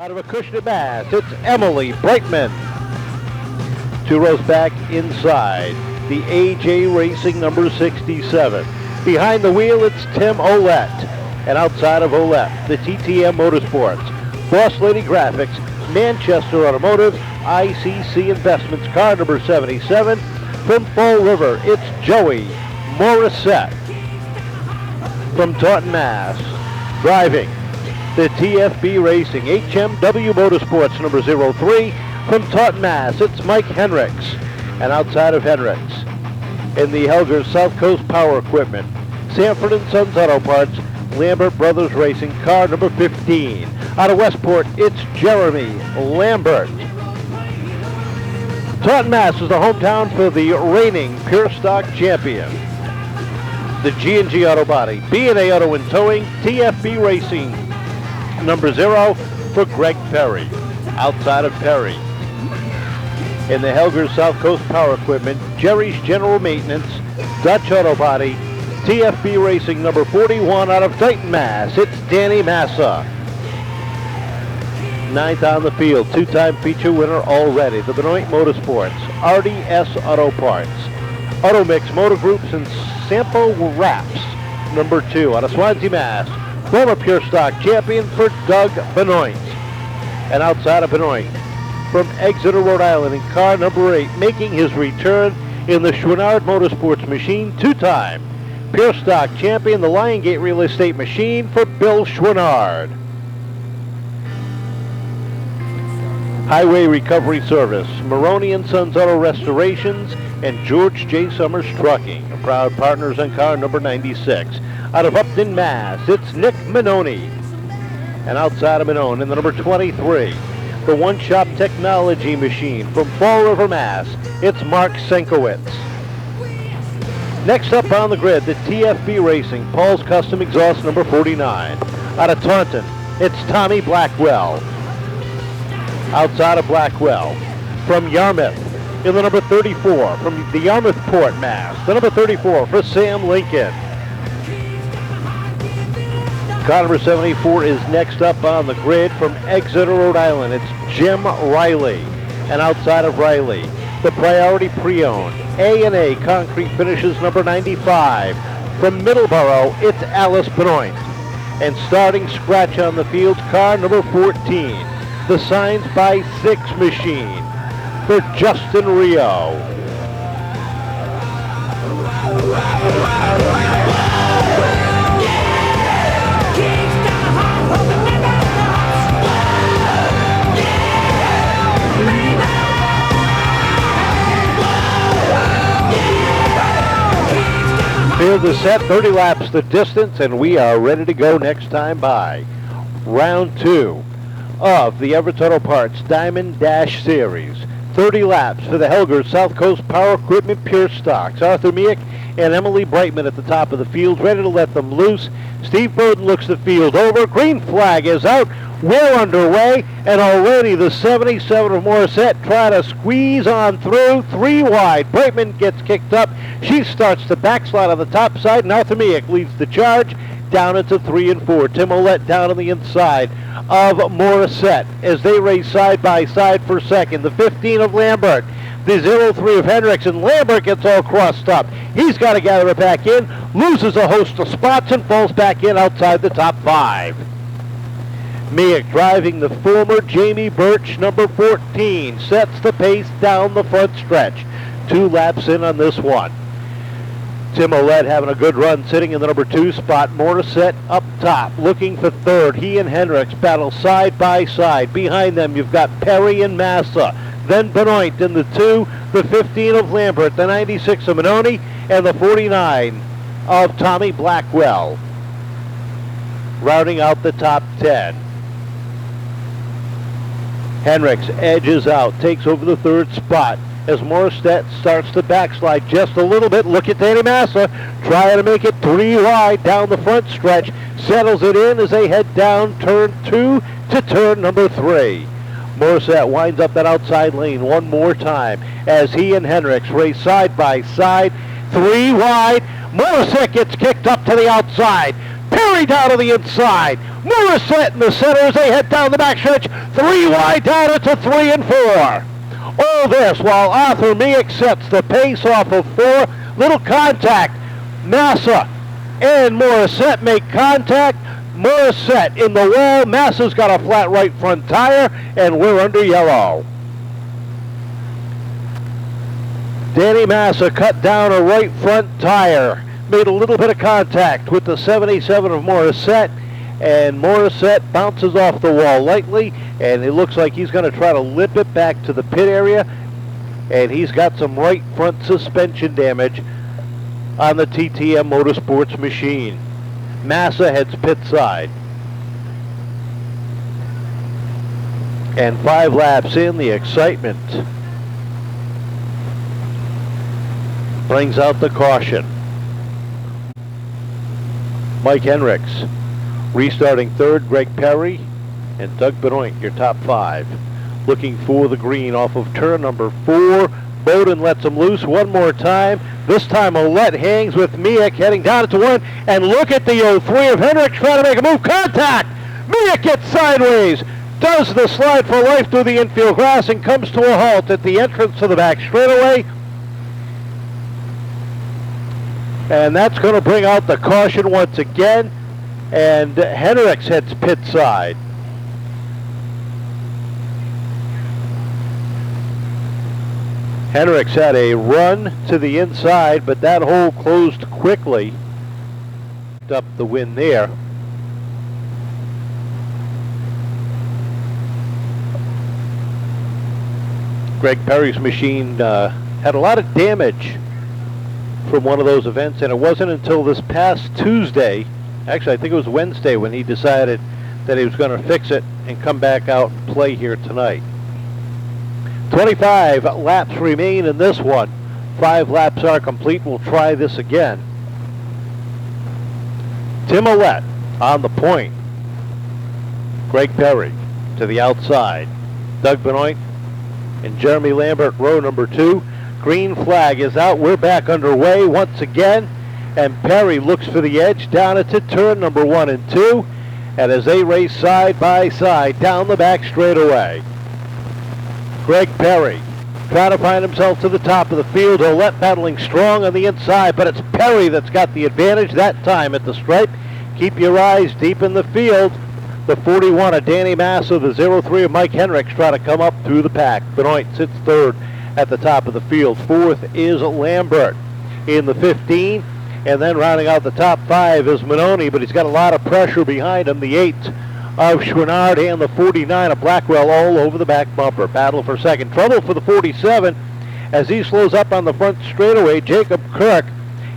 Out of Acushnet, Mass, it's Emily Brightman. 2 rows back inside, the AJ Racing number 67. Behind the wheel, it's Tim Ouellette. And outside of Ouellette, the TTM Motorsports, Boss Lady Graphics, Manchester Automotive, ICC Investments, car number 77. From Fall River, it's Joey Morissette. From Taunton, Mass, driving the TFB Racing, HMW Motorsports number 03. From Taunton, Mass, it's Mike Henricks. And outside of Henricks, in the Helgers South Coast Power Equipment, Sanford & Sons Auto Parts, Lambert Brothers Racing, car number 15. Out of Westport, it's Jeremy Lambert. Taunton, Mass is the hometown for the reigning Pure Stock champion, the G&G Auto Body, B&A Auto and Towing, TFB Racing, number 0 for Greg Perry. Outside of Perry, in the Helgers South Coast Power Equipment, Jerry's General Maintenance, Dutch Auto Body, TFB Racing number 41 out of Dayton, Mass. It's Danny Massa. 9th on the field, 2-time feature winner already. The Benoit Motorsports, RDS Auto Parts, Auto Mix Motor Groups, and Sampo Wraps, number 2 out of Swansea, Mass. Former Pure Stock champion for Doug Benoit. And outside of Benoit, from Exeter, Rhode Island, in car number 8, making his return in the Chouinard Motorsports machine, 2-time Pure Stock champion, the Lion Gate Real Estate machine for Bill Chouinard. Highway Recovery Service, Maroney & Sons Auto Restorations, and George J. Summers Trucking, proud partners on car number 96. Out of Upton, Mass, it's Nick Minoni. And outside of Minone, in the number 23, the One Shop Technology machine from Fall River, Mass, it's Mark Senkowitz. Next up on the grid, the TFB Racing, Paul's Custom Exhaust number 49. Out of Taunton, it's Tommy Blackwell. Outside of Blackwell, from Yarmouth, in the number 34, from the Yarmouth Port, Mass, the number 34 for Sam Lincoln. Car number 74 is next up on the grid from Exeter, Rhode Island. It's Jim Riley. And outside of Riley, the Priority Pre-Owned A&A Concrete Finishes number 95. From Middleborough, it's Alice Benoit. And starting scratch on the field, car number 14, the Signs by 6 machine for Justin Rio. Field is set, 30 laps the distance, and we are ready to go next time by. Round 2 of the Everett Auto Parts Diamond Dash Series. 30 laps for the Helgers South Coast Power Equipment Pure Stocks. Arthur Miek and Emily Brightman at the top of the field, ready to let them loose. Steve Bowden looks the field over. Green flag is out. We're underway, and already the 77 of Morissette try to squeeze on through. 3 wide. Brightman gets kicked up. She starts to backslide on the top side, and Arthur Miek leads the charge down into 3 and 4. Tim Ouellette down on the inside of Morissette as they race side by side for second. The 15 of Lambert, the 03 of Henricks, and Lambert gets all crossed up. He's got to gather it back in, loses a host of spots, and falls back in outside the top 5. Miek driving the former Jamie Birch, number 14, sets the pace down the front stretch. 2 laps in on this one. Tim Ouellette having a good run, sitting in the number 2 spot. Morissette up top, looking for third. He and Henricks battle side by side. Behind them, you've got Perry and Massa. Then Benoit in the 2, the 15 of Lambert, the 96 of Minoni, and the 49 of Tommy Blackwell. Rounding out the top 10. Henricks edges out, takes over the 3rd spot as Morissette starts to backslide just a little bit. Look at Danny Massa trying to make it 3 wide down the front stretch. Settles it in as they head down turn 2 to turn number 3. Morissette winds up that outside lane one more time as he and Henricks race side by side. 3 wide. Morissette gets kicked up to the outside. Perry Three down to the inside. Morissette in the center as they head down the backstretch. Three wide down into 3 and 4. All this while Arthur Miek sets the pace off of 4. Little contact. Massa and Morissette make contact. Morissette in the wall. Massa's got a flat right front tire, and we're under yellow. Danny Massa cut down a right front tire. Made a little bit of contact with the 77 of Morissette, and Morissette bounces off the wall lightly, and it looks like he's going to try to lip it back to the pit area, and he's got some right front suspension damage on the TTM Motorsports machine. Massa heads pit side. And 5 laps in, the excitement brings out the caution. Mike Henricks restarting third, Greg Perry and Doug Benoit, your top 5. Looking for the green off of turn number 4. Bowden lets him loose one more time. This time Ouellette hangs with Miek heading down to 1. And look at the 03 of Henricks trying to make a move. Contact! Miek gets sideways. Does the slide for life through the infield grass and comes to a halt at the entrance to the back straightaway. And that's going to bring out the caution once again. And Henricks heads pit side. Henricks had a run to the inside, but that hole closed quickly. Up the win there. Greg Perry's machine had a lot of damage from one of those events, and it wasn't until this past Tuesday, actually I think it was Wednesday, when he decided that he was going to fix it and come back out and play here tonight. 25 laps remain in this one. 5 laps are complete. We'll try this again. Tim Ouellette on the point. Greg Perry to the outside. Doug Benoit and Jeremy Lambert, row number 2. Green flag is out. We're back underway once again. And Perry looks for the edge down into turn number 1 and 2. And as they race side by side down the back straightaway. Greg Perry trying to find himself to the top of the field. Ouellette battling strong on the inside, but it's Perry that's got the advantage that time at the stripe. Keep your eyes deep in the field. The 41 of Danny Massa, the 03 of Mike Henricks trying to come up through the pack. Benoit sits third at the top of the field. 4th is Lambert in the 15. And then rounding out the top 5 is Manoni, but he's got a lot of pressure behind him. The 8 of Chouinard and the 49 of Blackwell all over the back bumper. Battle for second. Trouble for the 47 as he slows up on the front straightaway. Jacob Kirk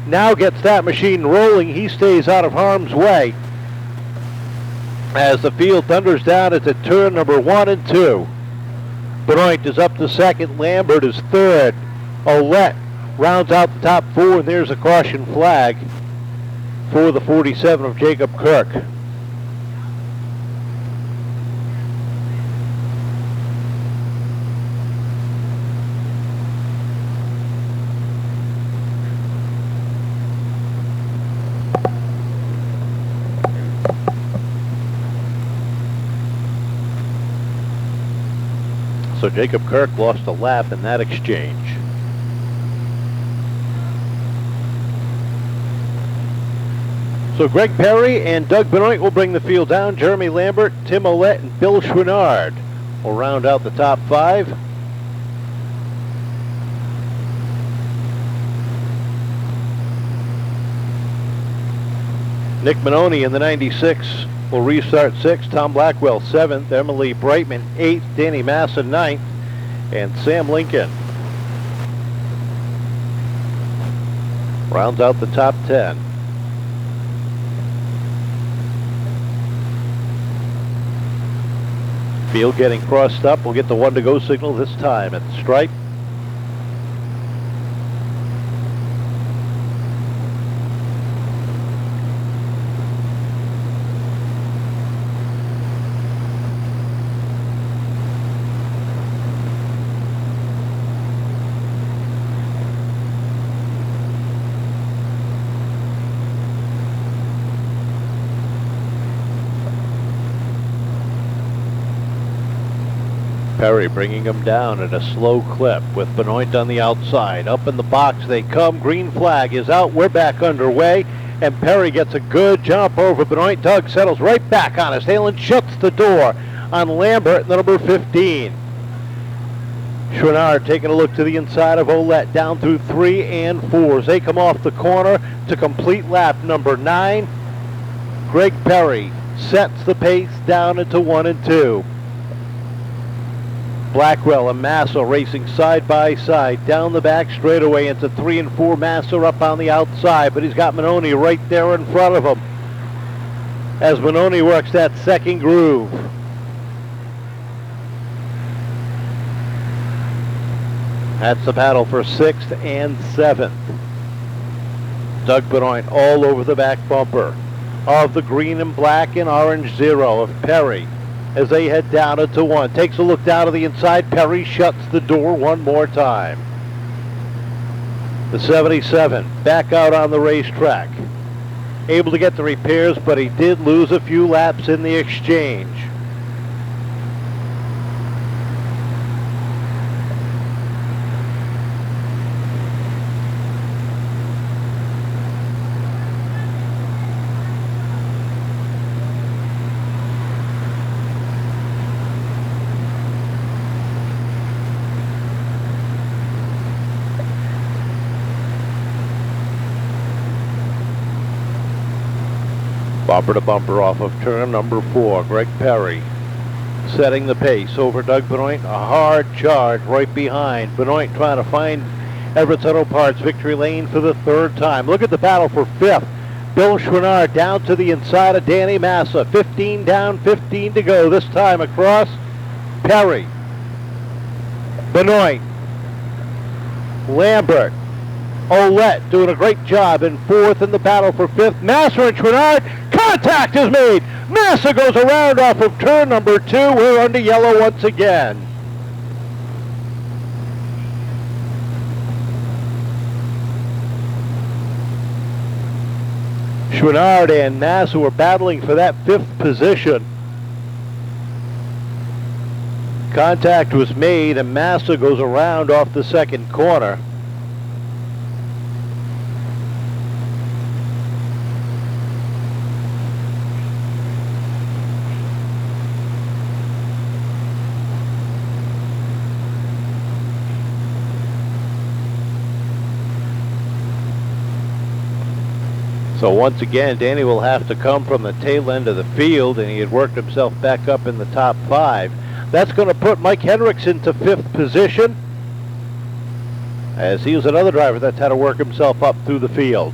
now gets that machine rolling. He stays out of harm's way as the field thunders down into turn number 1 and 2. Benoit is up to second. Lambert is third. Ouellette rounds out the top 4, and there's a caution flag for the 47 of Jacob Kirk. So Jacob Kirk lost a lap in that exchange. So Greg Perry and Doug Benoit will bring the field down. Jeremy Lambert, Tim Ouellette, and Bill Chouinard will round out the top 5. Nick Manoni in the 96 will restart 6th. Tom Blackwell 7th. Emily Brightman 8th. Danny Massa 9th. And Sam Lincoln rounds out the top 10. Field getting crossed up. We'll get the 1 to go signal this time at the stripe. Perry bringing him down at a slow clip with Benoit on the outside. Up in the box they come. Green flag is out. We're back underway. And Perry gets a good jump over Benoit. Doug settles right back on his tail and shuts the door on Lambert, the number 15. Chouinard taking a look to the inside of Ouellette, down through 3 and 4s. They come off the corner to complete lap number 9. Greg Perry sets the pace down into 1 and 2. Blackwell and Massa racing side by side down the back straightaway into 3 and 4. Massa up on the outside, but he's got Manoni right there in front of him as Manoni works that second groove. That's the battle for 6th and 7th. Doug Benoit all over the back bumper of the green and black and orange Zero of Perry as they head down into 1. Takes a look down to the inside. Perry shuts the door one more time. The 77 back out on the racetrack. Able to get the repairs, but he did lose a few laps in the exchange. Bumper to bumper off of turn number 4. Greg Perry setting the pace over Doug Benoit. A hard charge right behind. Benoit trying to find Everett's Auto Parts victory lane for the 3rd time. Look at the battle for 5th. Bill Chouinard down to the inside of Danny Massa. 15 down, 15 to go. This time across. Perry, Benoit, Lambert, Ouellette doing a great job in 4th in the battle for 5th. Massa and Chouinard. Contact is made. Massa goes around off of turn number 2. We're under yellow once again. Chouinard and Massa were battling for that 5th position. Contact was made and Massa goes around off the 2nd corner. So once again, Danny will have to come from the tail end of the field, and he had worked himself back up in the top 5. That's going to put Mike Hendricks into 5th position, as he was another driver that's had to work himself up through the field.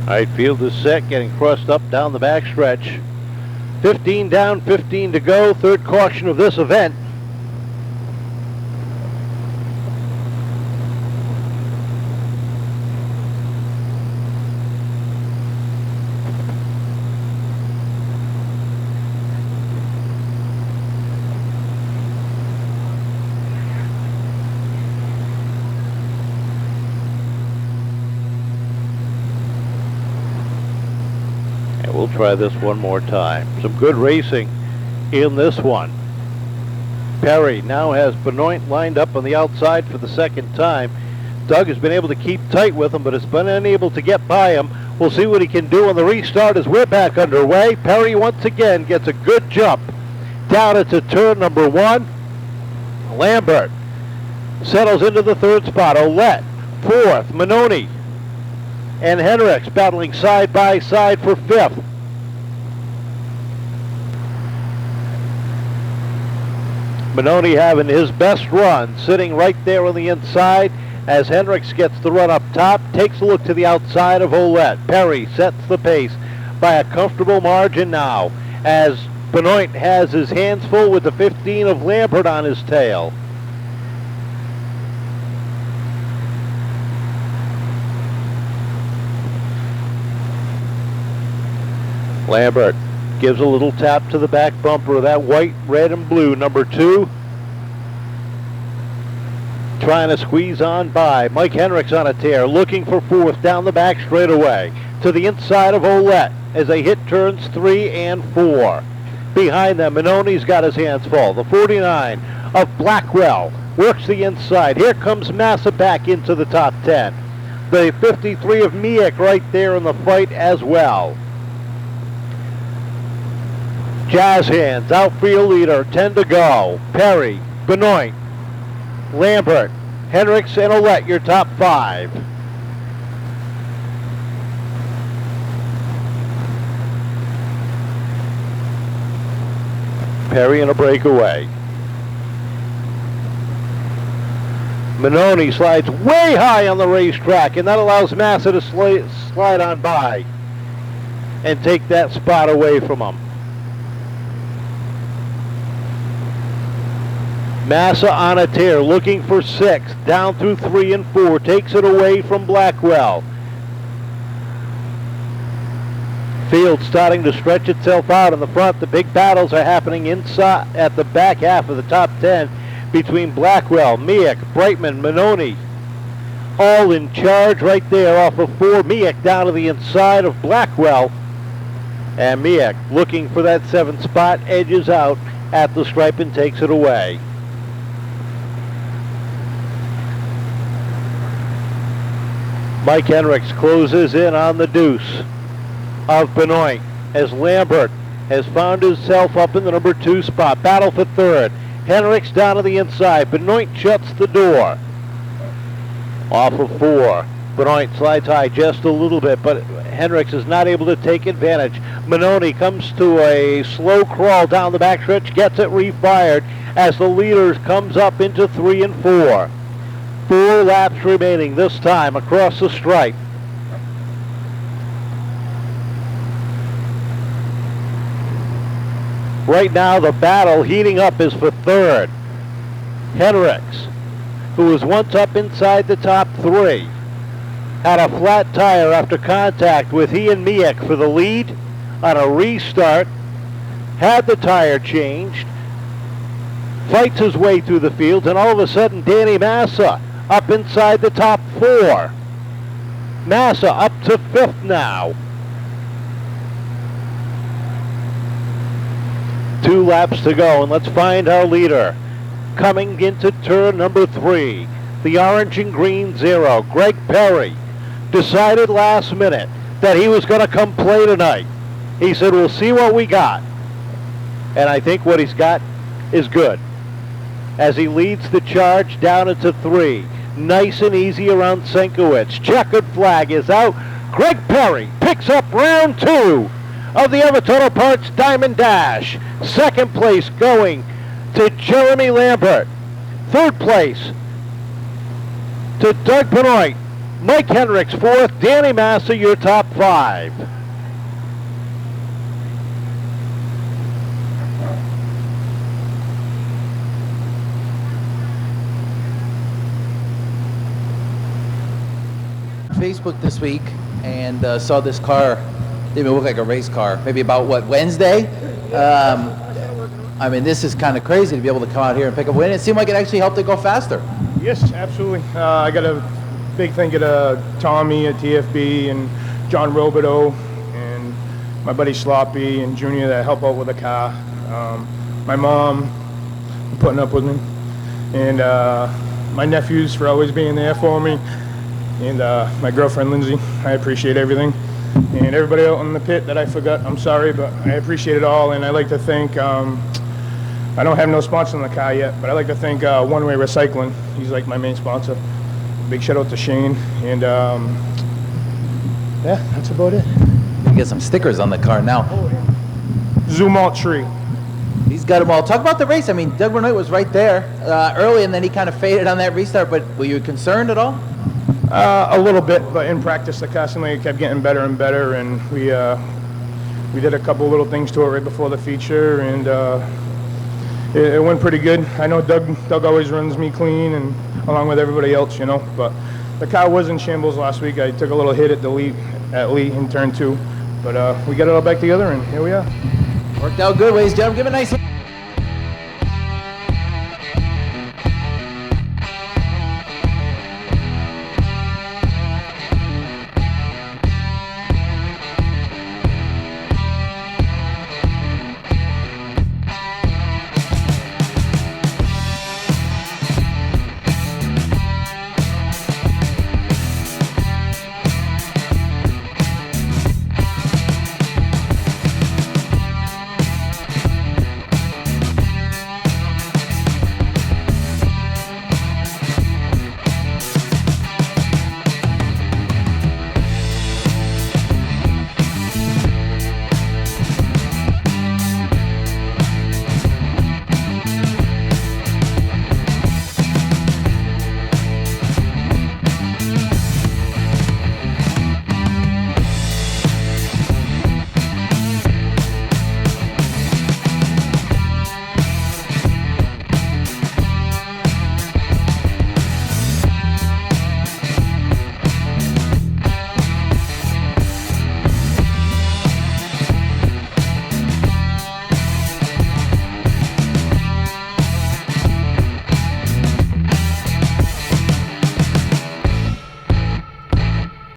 Right field is set, getting crossed up down the back stretch. 15 down, 15 to go. 3rd caution of this event. We'll try this one more time. Some good racing in this one. Perry now has Benoit lined up on the outside for the 2nd time. Doug has been able to keep tight with him, but has been unable to get by him. We'll see what he can do on the restart as we're back underway. Perry once again gets a good jump down into turn number 1. Lambert settles into the 3rd spot. Ouellette 4th. Manoni and Hendricks battling side by side for 5th. Manoni having his best run, sitting right there on the inside. as Hendricks gets the run up top, takes a look to the outside of Ouellette. Perry sets the pace by a comfortable margin now, as Benoit has his hands full with the 15 of Lambert on his tail. Lambert gives a little tap to the back bumper of that white, red, and blue number 2. Trying to squeeze on by. Mike Hendricks on a tear, looking for 4th down the back straightaway to the inside of Ouellette as they hit turns 3 and 4. Behind them, Manoni's got his hands full. The 49 of Blackwell works the inside. Here comes Massa back into the top 10. The 53 of Miek right there in the fight as well. Jazz Hands, outfield leader, 10 to go. Perry, Benoit, Lambert, Hendricks, and Ouellette, your top 5. Perry in a breakaway. Manoni slides way high on the racetrack, and that allows Massa to slide on by and take that spot away from him. Massa on a tear, looking for 6th, down through 3 and 4, takes it away from Blackwell. Field starting to stretch itself out in the front. The big battles are happening inside at the back half of the top 10 between Blackwell, Miek, Brightman, Manoni. All in charge right there off of 4. Miek down to the inside of Blackwell. And Miek looking for that 7th spot, edges out at the stripe and takes it away. Mike Hendricks closes in on the deuce of Benoit as Lambert has found himself up in the number 2 spot. Battle for 3rd. Hendricks down to the inside. Benoit shuts the door. Off of 4. Benoit slides high just a little bit, but Hendricks is not able to take advantage. Manoni comes to a slow crawl down the backstretch, gets it refired as the leader comes up into 3 and 4. 4 laps remaining this time across the stripe. Right now the battle heating up is for 3rd. Hendricks, who was once up inside the top 3, had a flat tire after contact with he and Miek for the lead on a restart, had the tire changed, fights his way through the field, and all of a sudden Danny Massa up inside the top 4. Massa up to 5th now. 2 laps to go, and let's find our leader. Coming into turn number 3, the orange and green 0, Greg Perry, decided last minute that he was going to come play tonight. He said, we'll see what we got. And I think what he's got is good, as he leads the charge down into 3. Nice and easy around Senkowitz. Checkered flag is out. Greg Perry picks up round 2 of the Everett Auto Parts Diamond Dash. 2nd place going to Jeremy Lambert. 3rd place to Doug Benoit. Mike Hendricks 4th. Danny Massa, your top 5. Facebook this week and saw this car. Didn't even look like a race car. Maybe about what, Wednesday? I mean, this is kind of crazy to be able to come out here and pick up a win. It seemed like it actually helped it go faster. Yes, absolutely. I got a big thank you to Tommy at TFB and John Robideau and my buddy Sloppy and Junior that help out with the car. My mom putting up with me, and my nephews for always being there for me, and my girlfriend Lindsay. I appreciate everything. And everybody out in the pit that I forgot, I'm sorry, but I appreciate it all. And I like to thank, I don't have no sponsor in the car yet, but I like to thank One Way Recycling. He's like my main sponsor. Big shout out to Shane. And yeah, that's about it. You get some stickers on the car now. Zoom Alt Tree. He's got them all. Talk about the race. I mean, Doug Benoit was right there early, and then he kind of faded on that restart. But were you concerned at all? A little bit, but in practice, the constantly kept getting better and better, and we did a couple little things to it right before the feature, and it went pretty good. I know Doug always runs me clean, and along with everybody else, you know. But the car was in shambles last week. I took a little hit at Lee in turn 2, but we got it all back together, and here we are. Worked out good, ladies and gentlemen. Give it a nice.